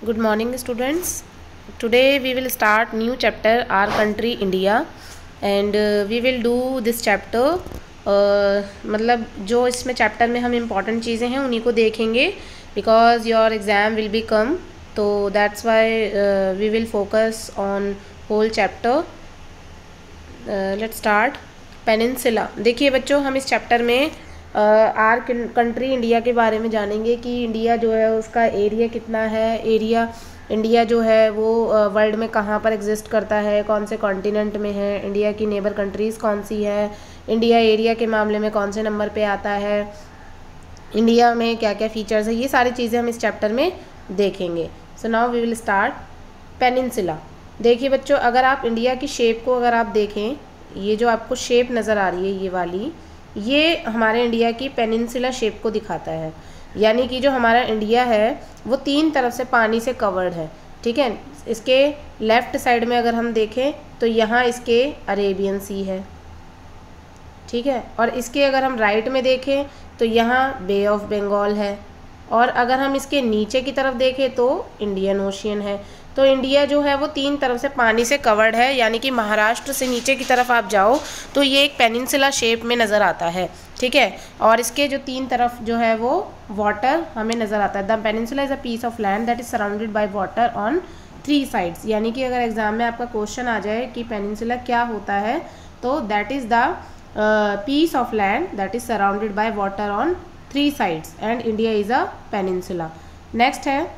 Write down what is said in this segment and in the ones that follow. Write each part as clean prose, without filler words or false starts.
Good morning students. Today we will start new chapter our country India and we will do this chapter मतलब जो इसमें chapter में हम important चीज़ें हैं उन्हीं को देखेंगे because your exam will be come, तो that's why we will focus on whole chapter. Let's start. Peninsula. देखिए बच्चों, हम इस चैप्टर में आर कंट्री इंडिया के बारे में जानेंगे कि इंडिया जो है उसका एरिया कितना है. इंडिया जो है वो वर्ल्ड में कहाँ पर एग्जिस्ट करता है, कौन से कॉन्टिनेंट में है, इंडिया की नेबर कंट्रीज़ कौन सी है, इंडिया एरिया के मामले में कौन से नंबर पे आता है, इंडिया में क्या क्या फीचर्स है, ये सारी चीज़ें हम इस चैप्टर में देखेंगे. So now we will start. Peninsula. देखिए बच्चों, अगर आप इंडिया की शेप को अगर आप देखें, ये जो आपको शेप नज़र आ रही है ये वाली, ये हमारे इंडिया की पेनिनसुला शेप को दिखाता है. यानी कि जो हमारा इंडिया है वो 3 तरफ से पानी से कवर्ड है. ठीक है. इसके लेफ़्ट साइड में अगर हम देखें तो यहाँ इसके अरेबियन सी है. ठीक है. और इसके अगर हम राइट में देखें तो यहाँ बे ऑफ बंगाल है. और अगर हम इसके नीचे की तरफ देखें तो इंडियन ओशियन है. तो इंडिया जो है वो 3 तरफ से पानी से कवर्ड है. यानी कि महाराष्ट्र से नीचे की तरफ आप जाओ तो ये एक पेनिनसुला शेप में नज़र आता है. ठीक है. और इसके जो 3 तरफ जो है वो वाटर हमें नज़र आता है. The peninsula is a piece of land that is surrounded by water on 3 sides. यानी कि अगर एग्जाम में आपका क्वेश्चन आ जाए कि पेनिनसुला क्या होता है, तो that is the piece of land that is surrounded by water on 3 sides and India is a peninsula. Next है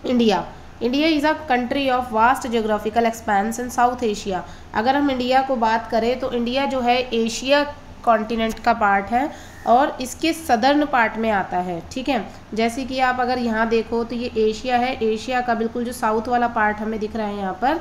India. India is a country of vast geographical expanse in South Asia. अगर हम India को बात करें तो India जो है Asia continent का पार्ट है और इसके सदर्न पार्ट में आता है. ठीक है. जैसे कि आप अगर यहाँ देखो तो ये एशिया है. एशिया का बिल्कुल जो साउथ वाला पार्ट हमें दिख रहा है यहाँ पर,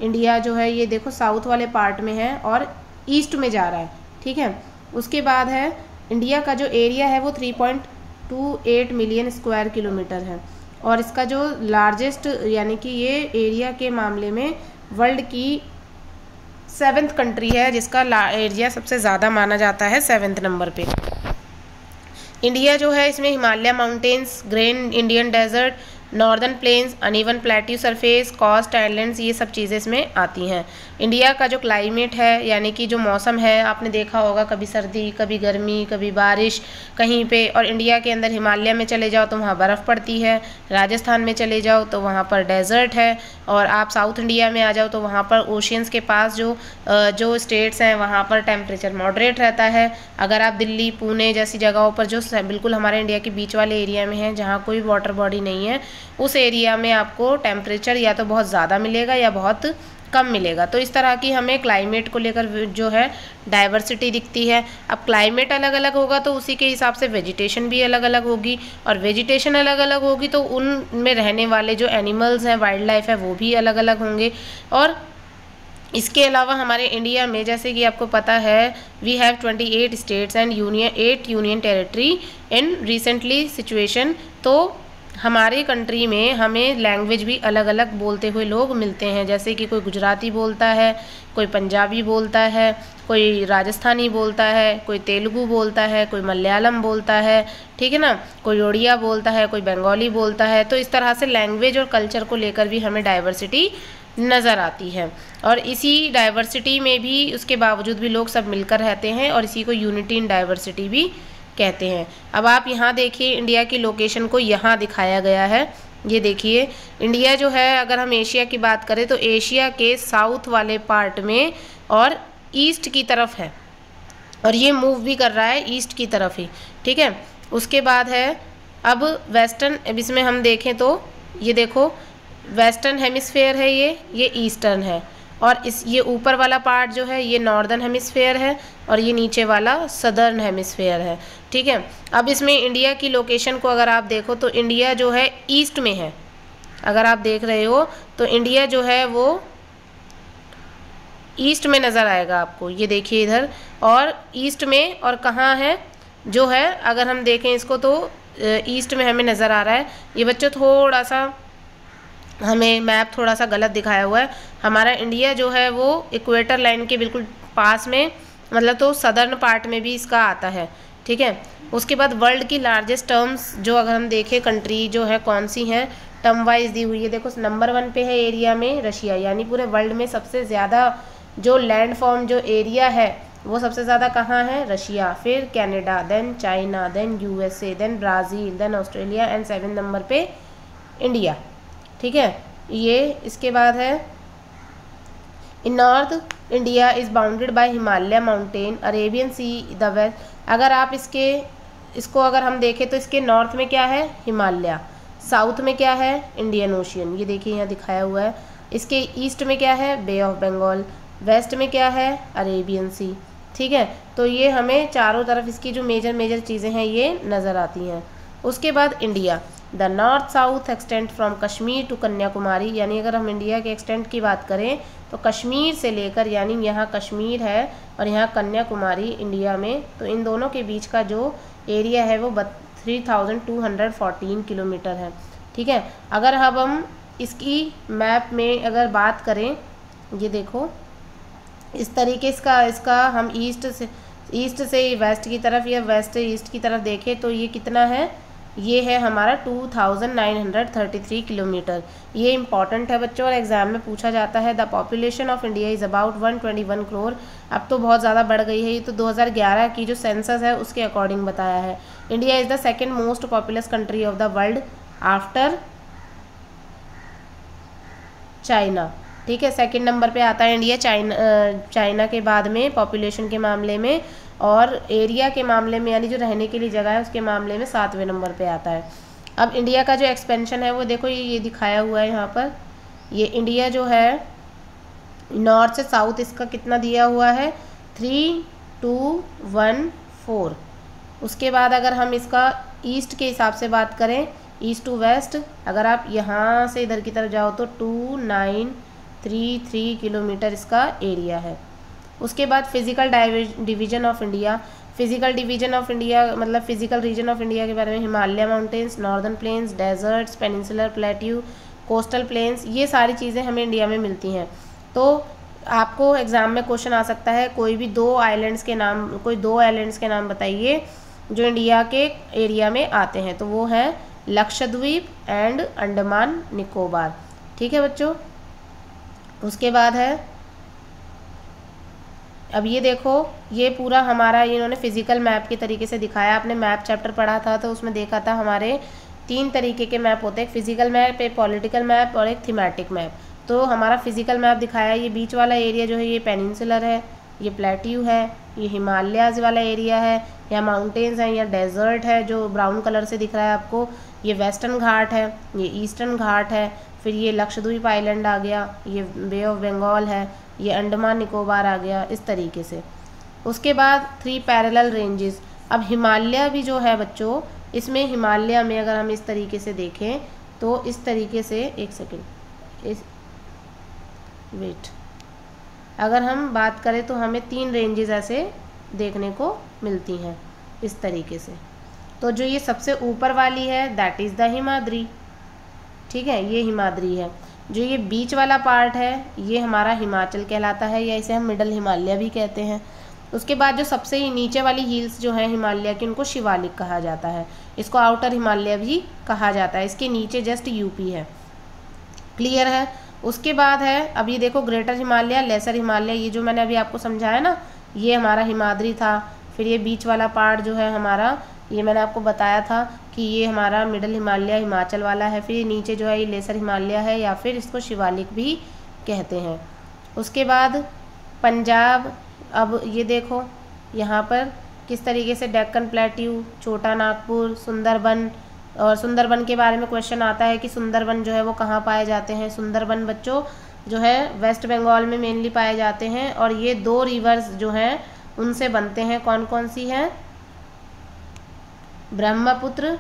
इंडिया जो है ये देखो साउथ वाले पार्ट में है और ईस्ट में जा रहा है. ठीक है. उसके बाद है इंडिया का जो एरिया है वो 3.28 मिलियन स्क्वायर किलोमीटर है. और इसका जो लार्जेस्ट यानी कि ये एरिया के मामले में वर्ल्ड की 7th कंट्री है जिसका एरिया सबसे ज़्यादा माना जाता है 7th नंबर पे. इंडिया जो है इसमें Himalaya mountains, great Indian desert, northern plains, uneven plateau surface, coast islands, ये सब चीज़ें इसमें आती हैं. इंडिया का जो क्लाइमेट है यानी कि जो मौसम है, आपने देखा होगा कभी सर्दी, कभी गर्मी, कभी बारिश कहीं पे. और इंडिया के अंदर हिमालय में चले जाओ तो वहाँ बर्फ़ पड़ती है, राजस्थान में चले जाओ तो वहाँ पर डेजर्ट है, और आप साउथ इंडिया में आ जाओ तो वहाँ पर ओशियंस के पास जो स्टेट्स हैं वहाँ पर टेम्परेचर मॉडरेट रहता है. अगर आप दिल्ली, पुणे जैसी जगहों पर जो बिल्कुल हमारे इंडिया के बीच वाले एरिया में है जहाँ कोई वाटर बॉडी नहीं है, उस एरिया में आपको टेम्परेचर या तो बहुत ज़्यादा मिलेगा या बहुत कम मिलेगा. तो इस तरह की हमें क्लाइमेट को लेकर जो है डाइवर्सिटी दिखती है. अब क्लाइमेट अलग अलग होगा तो उसी के हिसाब से वेजिटेशन भी अलग अलग होगी, और वेजिटेशन अलग अलग होगी तो उनमें रहने वाले जो एनिमल्स हैं, वाइल्ड लाइफ है, वो भी अलग अलग होंगे. और इसके अलावा हमारे इंडिया में जैसे कि आपको पता है we have 28 states and 8 union territory in recently situation. तो हमारे कंट्री में हमें लैंग्वेज भी अलग अलग बोलते हुए लोग मिलते हैं. जैसे कि कोई गुजराती बोलता है, कोई पंजाबी बोलता है, कोई राजस्थानी बोलता है, कोई तेलुगु बोलता है, कोई मलयालम बोलता है. ठीक है ना. कोई उड़िया बोलता है, कोई बंगाली बोलता है. तो इस तरह से लैंग्वेज और कल्चर को लेकर भी हमें डाइवर्सिटी नज़र आती है. और इसी डाइवर्सिटी में भी उसके बावजूद भी लोग सब मिलकर रहते हैं और इसी को यूनिटी इन डाइवर्सिटी भी कहते हैं. अब आप यहाँ देखिए इंडिया की लोकेशन को यहाँ दिखाया गया है. ये देखिए इंडिया जो है, अगर हम एशिया की बात करें तो एशिया के साउथ वाले पार्ट में और ईस्ट की तरफ है, और ये मूव भी कर रहा है ईस्ट की तरफ ही. ठीक है. उसके बाद है अब वेस्टर्न. अब इसमें हम देखें तो ये देखो वेस्टर्न हेमिस्फेयर है, ये ईस्टर्न है, और ये ऊपर वाला पार्ट जो है ये नॉर्दर्न हेमिस्फेयर है और ये नीचे वाला सदर्न हेमिस्फेयर है. ठीक है. अब इसमें इंडिया की लोकेशन को अगर आप देखो तो इंडिया जो है ईस्ट में है. अगर आप देख रहे हो तो इंडिया जो है वो ईस्ट में नज़र आएगा आपको. ये देखिए इधर, और ईस्ट में, और कहाँ है जो है अगर हम देखें इसको तो ईस्ट में हमें नज़र आ रहा है. ये बच्चों थोड़ा सा हमें मैप थोड़ा सा गलत दिखाया हुआ है. हमारा इंडिया जो है वो इक्वेटर लाइन के बिल्कुल पास में, मतलब तो सदर्न पार्ट में भी इसका आता है. ठीक है. उसके बाद वर्ल्ड की लार्जेस्ट टर्म्स जो अगर हम देखें कंट्री जो है कौन सी हैं टर्म वाइज दी हुई है। देखो नंबर 1 पे है एरिया में रशिया, यानी पूरे वर्ल्ड में सबसे ज़्यादा जो लैंड फॉर्म जो एरिया है वो सबसे ज़्यादा कहाँ है, रशिया। फिर Canada, then China, then USA, then Brazil, then Australia and 7 number पे इंडिया। ठीक है, ये इसके बाद है in north India is bounded by Himalaya mountain, Arabian sea the west. अगर आप इसको अगर हम देखें तो इसके नॉर्थ में क्या है, हिमालय, साउथ में क्या है, इंडियन ओशियन, ये देखिए यहाँ दिखाया हुआ है। इसके ईस्ट में क्या है, बे ऑफ बंगाल, वेस्ट में क्या है, अरेबियन सी। ठीक है, तो ये हमें चारों तरफ इसकी जो मेजर चीज़ें हैं ये नज़र आती हैं। उसके बाद India, the north south extent from Kashmir to Kanyakumari, यानी अगर हम इंडिया के एक्सटेंट की बात करें तो कश्मीर से लेकर, यानी यहाँ कश्मीर है और यहाँ कन्याकुमारी इंडिया में, तो इन दोनों के बीच का जो एरिया है वो 3214 किलोमीटर है। ठीक है, अगर अब हम इसकी मैप में अगर बात करें, ये देखो इस तरीके इसका हम ईस्ट से वेस्ट की तरफ या वेस्ट से ईस्ट की तरफ देखें तो ये कितना है, ये है हमारा 2933 किलोमीटर। ये इंपॉर्टेंट है बच्चों और एग्जाम में पूछा जाता है। The population of India is about 121 crore. अब तो बहुत ज़्यादा बढ़ गई है, ये तो 2011 की जो सेंसस है उसके अकॉर्डिंग बताया है। India is the second most populous country of the world after China. ठीक है, सेकंड नंबर पे आता है इंडिया चाइना के बाद में पॉपुलेशन के मामले में, और एरिया के मामले में यानी जो रहने के लिए जगह है उसके मामले में 7वें नंबर पे आता है। अब इंडिया का जो एक्सपेंशन है वो देखो ये दिखाया हुआ है यहाँ पर। ये इंडिया जो है नॉर्थ से साउथ इसका कितना दिया हुआ है, 3214। उसके बाद अगर हम इसका ईस्ट के हिसाब से बात करें, ईस्ट टू वेस्ट, अगर आप यहाँ से इधर की तरफ जाओ तो 2933 किलोमीटर इसका एरिया है। उसके बाद physical division of India, physical division of India मतलब फिजिकल रीजन ऑफ इंडिया के बारे में, Himalaya mountains, northern plains, deserts, peninsular plateau, coastal plains, ये सारी चीज़ें हमें इंडिया में मिलती हैं। तो आपको एग्ज़ाम में क्वेश्चन आ सकता है कोई दो आइलैंड्स के नाम बताइए जो इंडिया के एरिया में आते हैं, तो वो है लक्षद्वीप एंड अंडमान निकोबार। ठीक है बच्चों, उसके बाद है अब ये देखो ये पूरा हमारा इन्होंने फिजिकल मैप के तरीके से दिखाया। आपने मैप चैप्टर पढ़ा था तो उसमें देखा था हमारे 3 तरीके के मैप होते हैं, एक फिजिकल मैप, एक पॉलिटिकल मैप और एक थीमेटिक मैप। तो हमारा फिजिकल मैप दिखाया, ये बीच वाला एरिया जो है ये पेनिनसुलर है, ये प्लेट्यू है, ये हिमालयाज वाला एरिया है, यहाँ माउंटेन्स हैं, यहाँ डेजर्ट है जो ब्राउन कलर से दिख रहा है आपको, ये वेस्टर्न घाट है, ये ईस्टर्न घाट है, फिर ये लक्षद्वीप आइलैंड आ गया, ये बे ऑफ बंगाल है, ये अंडमान निकोबार आ गया, इस तरीके से। उसके बाद 3 पैरेलल रेंजेस। अब हिमालय भी जो है बच्चों, इसमें हिमालय में अगर हम इस तरीके से देखें तो इस तरीके से, एक सेकेंड वेट, अगर हम बात करें तो हमें 3 रेंजेस ऐसे देखने को मिलती हैं इस तरीके से। तो जो ये सबसे ऊपर वाली है दैट इज़ द हिमाद्री। ठीक है, ये हिमाद्री है। जो ये बीच वाला पार्ट है ये हमारा हिमाचल कहलाता है, या इसे हम मिडल हिमालय भी कहते हैं। उसके बाद जो सबसे ही नीचे वाली हिल्स जो हैं हिमालय की उनको शिवालिक कहा जाता है, इसको आउटर हिमालय भी कहा जाता है। इसके नीचे जस्ट यूपी है। क्लियर है। उसके बाद है अब ये देखो ग्रेटर हिमालय, लेसर हिमालय, ये जो मैंने अभी आपको समझाया ना, ये हमारा हिमाद्री था। फिर ये बीच वाला पार्ट जो है हमारा, ये मैंने आपको बताया था कि ये हमारा मिडल हिमालय हिमाचल वाला है। फिर ये नीचे जो है ये लेसर हिमालय है, या फिर इसको शिवालिक भी कहते हैं। उसके बाद पंजाब, अब ये देखो यहाँ पर किस तरीके से डेक्कन प्लेट्यू, छोटा नागपुर, सुंदरबन, और सुंदरबन के बारे में क्वेश्चन आता है कि सुंदरबन जो है वो कहाँ पाए जाते हैं। सुंदरबन बच्चों जो है वेस्ट बंगाल में मेनली पाए जाते हैं, और ये 2 रिवर्स जो हैं उनसे बनते हैं। कौन कौन सी हैं? ब्रह्मपुत्र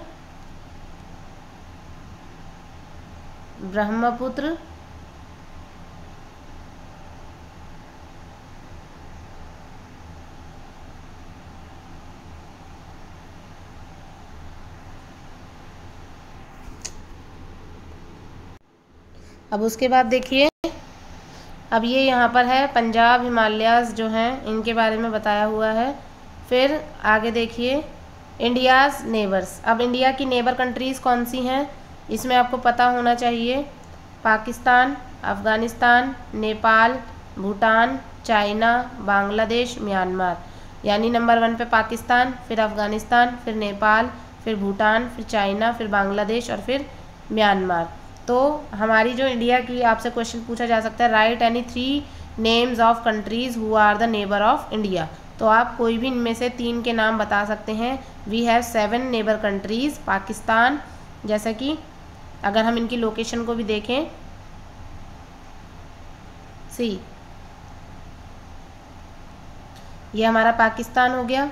अब उसके बाद देखिए, अब ये यहाँ पर है पंजाब हिमालयाज जो हैं इनके बारे में बताया हुआ है। फिर आगे देखिए इंडियाज़ नेबर्स। अब इंडिया की नेबर कंट्रीज़ कौन सी हैं, इसमें आपको पता होना चाहिए। Pakistan, Afghanistan, Nepal, Bhutan, China, Bangladesh, Myanmar. यानी नंबर 1 पे पाकिस्तान, फिर अफ़गानिस्तान, फिर नेपाल, फिर भूटान, फिर चाइना, फिर बांग्लादेश और फिर म्यांमार। तो हमारी जो इंडिया की आपसे क्वेश्चन पूछा जा सकता है, write any 3 names of countries who are the neighbour of India. तो आप कोई भी इनमें से 3 के नाम बता सकते हैं। We have 7 neighbour countries. Pakistan, जैसा कि अगर हम इनकी लोकेशन को भी देखें, सी ये हमारा पाकिस्तान हो गया,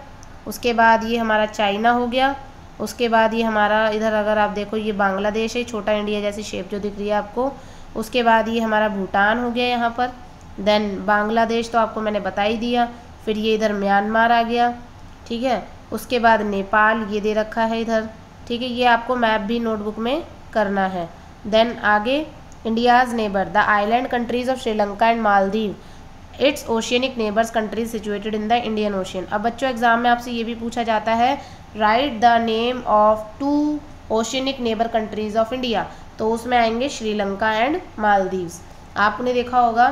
उसके बाद ये हमारा चाइना हो गया, उसके बाद ये हमारा इधर अगर आप देखो ये बांग्लादेश है, छोटा इंडिया जैसी शेप जो दिख रही है आपको। उसके बाद ये हमारा भूटान हो गया यहाँ पर, देन बांग्लादेश तो आपको मैंने बता ही दिया, फिर ये इधर म्यांमार आ गया, ठीक है। उसके बाद नेपाल ये दे रखा है इधर, ठीक है। ये आपको मैप भी नोटबुक में करना है। देन आगे India's neighbour, the island countries of Sri Lanka and Maldives, it's oceanic neighbours countries situated in the Indian ocean. अब बच्चों एग्जाम में आपसे ये भी पूछा जाता है, write the name of 2 oceanic neighbour countries of India. तो उसमें आएंगे श्रीलंका एंड मालदीव्स। आपने देखा होगा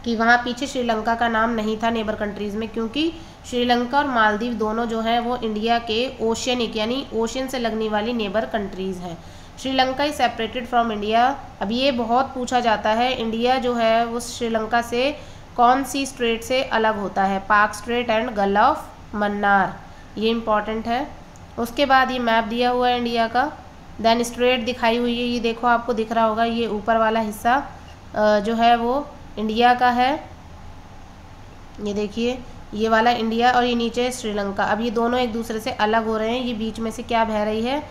कि वहाँ पीछे श्रीलंका का नाम नहीं था नेबर कंट्रीज़ में, क्योंकि श्रीलंका और मालदीव दोनों जो हैं वो इंडिया के ओशियनिक यानी ओशियन से लगने वाली नेबर कंट्रीज़ हैं। Sri Lanka is separated from India. अब ये बहुत पूछा जाता है, इंडिया जो है वो श्रीलंका से कौन सी स्ट्रेट से अलग होता है, पाक straight and gulf of Mannar, ये इम्पॉर्टेंट है। उसके बाद ये मैप दिया हुआ है इंडिया का, देन स्ट्रेट दिखाई हुई है, ये देखो आपको दिख रहा होगा, ये ऊपर वाला हिस्सा जो है वो इंडिया का है, ये देखिए ये वाला इंडिया और ये नीचे श्रीलंका। अब ये दोनों एक दूसरे से अलग हो रहे हैं। ये बीच में से क्या बह रही है,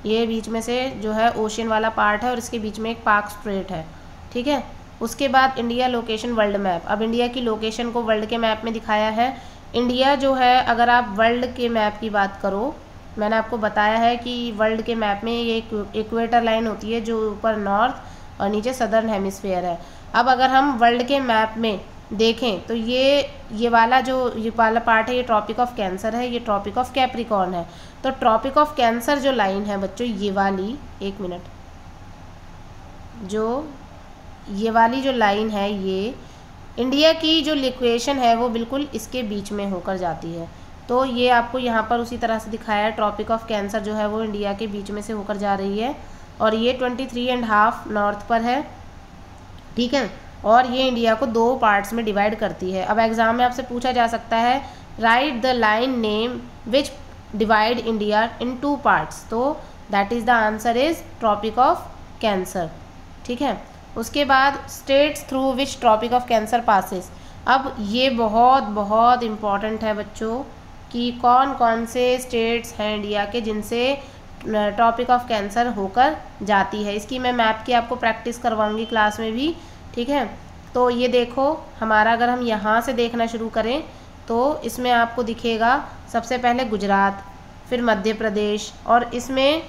ये बीच में से जो है ओशियन वाला पार्ट है और इसके बीच में एक पाक स्ट्रेट है, ठीक है। उसके बाद इंडिया लोकेशन वर्ल्ड मैप। अब इंडिया की लोकेशन को वर्ल्ड के मैप में दिखाया है। इंडिया जो है अगर आप वर्ल्ड के मैप की बात करो, मैंने आपको बताया है कि वर्ल्ड के मैप में ये इक्वेटर लाइन होती है जो ऊपर नॉर्थ और नीचे सदर्न हेमिस्फीयर है। अब अगर हम वर्ल्ड के मैप में देखें तो ये वाला पार्ट है, ये ट्रॉपिक ऑफ कैंसर है, ये ट्रॉपिक ऑफ कैप्रिकॉर्न है। तो ट्रॉपिक ऑफ कैंसर जो लाइन है बच्चों, ये वाली, एक मिनट, ये वाली जो लाइन है, ये इंडिया की जो लोकेशन है वो बिल्कुल इसके बीच में होकर जाती है। तो ये आपको यहाँ पर उसी तरह से दिखाया है, ट्रॉपिक ऑफ कैंसर जो है वो इंडिया के बीच में से होकर जा रही है और ये 23.5 नॉर्थ पर है, ठीक है। और ये इंडिया को 2 पार्ट्स में डिवाइड करती है। अब एग्जाम में आपसे पूछा जा सकता है, write the line name which divide India in 2 parts. तो that is the answer is Tropic of Cancer, ठीक है। उसके बाद states through which Tropic of Cancer passes. अब ये बहुत बहुत इम्पॉर्टेंट है बच्चों कि कौन कौन से स्टेट्स हैं इंडिया के जिनसे ट्रॉपिक ऑफ कैंसर होकर जाती है। इसकी मैं मैप की आपको प्रैक्टिस करवाऊंगी क्लास में भी, ठीक है। तो ये देखो हमारा, अगर हम यहाँ से देखना शुरू करें तो इसमें आपको दिखेगा सबसे पहले गुजरात, फिर मध्य प्रदेश और इसमें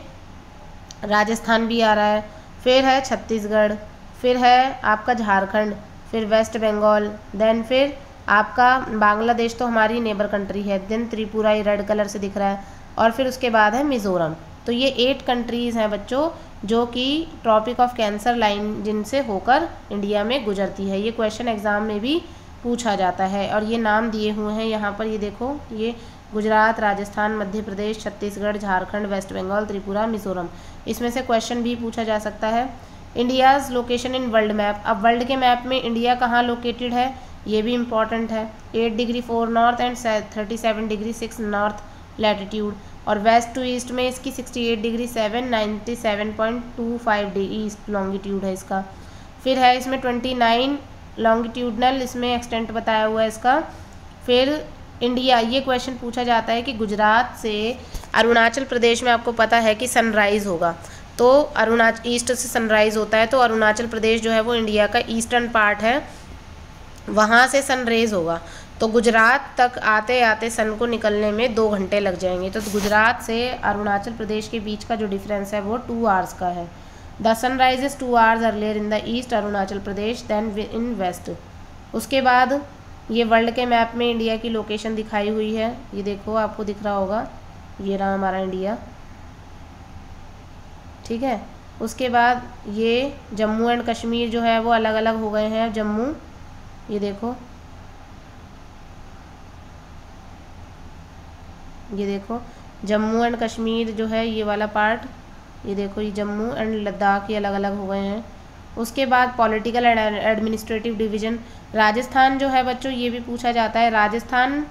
राजस्थान भी आ रहा है, फिर है छत्तीसगढ़, फिर है आपका झारखंड, फिर वेस्ट बंगाल, देन फिर आपका बांग्लादेश तो हमारी नेबर कंट्री है, देन त्रिपुरा ये रेड कलर से दिख रहा है और फिर उसके बाद है मिज़ोरम। तो ये 8 कंट्रीज़ हैं बच्चों जो कि ट्रॉपिक ऑफ कैंसर लाइन जिनसे होकर इंडिया में गुजरती है। ये क्वेश्चन एग्ज़ाम में भी पूछा जाता है और ये नाम दिए हुए हैं यहाँ पर, ये देखो, ये गुजरात, राजस्थान, मध्य प्रदेश, छत्तीसगढ़, झारखंड, वेस्ट बंगाल, त्रिपुरा, मिज़ोरम। इसमें से क्वेश्चन भी पूछा जा सकता है। India's location in world map. अब वर्ल्ड के मैप में इंडिया कहाँ लोकेटेड है ये भी इम्पॉर्टेंट है। 8 degree 4 north and 37 degree 6 north latitude और वेस्ट टू ईस्ट में इसकी 68 डिग्री 7 97.25 ईस्ट लॉन्गिट्यूड है इसका। फिर है इसमें 29 लॉन्गिट्यूडनल इसमें एक्सटेंट बताया हुआ है इसका। फिर इंडिया, ये क्वेश्चन पूछा जाता है कि गुजरात से अरुणाचल प्रदेश में आपको पता है कि सनराइज़ होगा, तो अरुणाचल ईस्ट से सनराइज़ होता है, तो अरुणाचल प्रदेश जो है वो इंडिया का ईस्टर्न पार्ट है, वहाँ से सनरेज़ होगा। तो गुजरात तक आते आते सन को निकलने में 2 घंटे लग जाएंगे। तो गुजरात से अरुणाचल प्रदेश के बीच का जो डिफरेंस है वो 2 आवर्स का है। The sun rises 2 hours earlier in the east Arunachal Pradesh than in west. उसके बाद ये वर्ल्ड के मैप में इंडिया की लोकेशन दिखाई हुई है, ये देखो आपको दिख रहा होगा, ये रहा हमारा इंडिया, ठीक है। उसके बाद ये जम्मू एंड कश्मीर जो है वो अलग अलग हो गए हैं। जम्मू, ये देखो, ये देखो जम्मू एंड कश्मीर जो है ये वाला पार्ट, ये देखो ये जम्मू एंड लद्दाख ये अलग अलग हो गए हैं। उसके बाद political and administrative division, Rajasthan जो है बच्चों ये भी पूछा जाता है। राजस्थान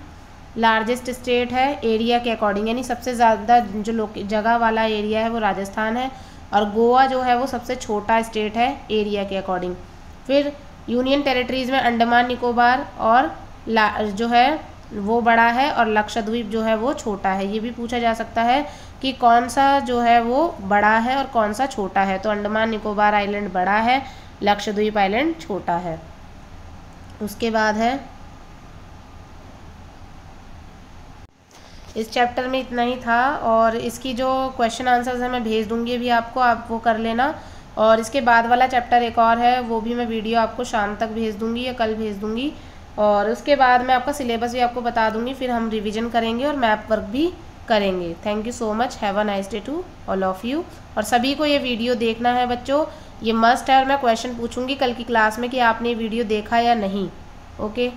लार्जेस्ट स्टेट है एरिया के अकॉर्डिंग, यानी सबसे ज़्यादा जो जगह वाला एरिया है वो राजस्थान है, और गोवा जो है वो सबसे छोटा स्टेट है एरिया के अकॉर्डिंग। फिर यूनियन टेरिटरीज़ में अंडमान निकोबार और जो है वो बड़ा है, और लक्षद्वीप जो है वो छोटा है। ये भी पूछा जा सकता है कि कौन सा जो है वो बड़ा है और कौन सा छोटा है। तो अंडमान निकोबार आइलैंड बड़ा है, लक्षद्वीप आइलैंड छोटा है। उसके बाद है, इस चैप्टर में इतना ही था, और इसकी जो क्वेश्चन आंसर्स है मैं भेज दूँगी अभी आपको, आप वो कर लेना। और इसके बाद वाला चैप्टर एक और है, वो भी मैं वीडियो आपको शाम तक भेज दूँगी या कल भेज दूँगी। और उसके बाद मैं आपका सिलेबस भी आपको बता दूँगी, फिर हम रिवीजन करेंगे और मैप वर्क भी करेंगे। Thank you so much, have a nice day to all of you. और सभी को ये वीडियो देखना है बच्चों, ये मस्ट है, और मैं क्वेश्चन पूछूंगी कल की क्लास में कि आपने वीडियो देखा या नहीं। ओके।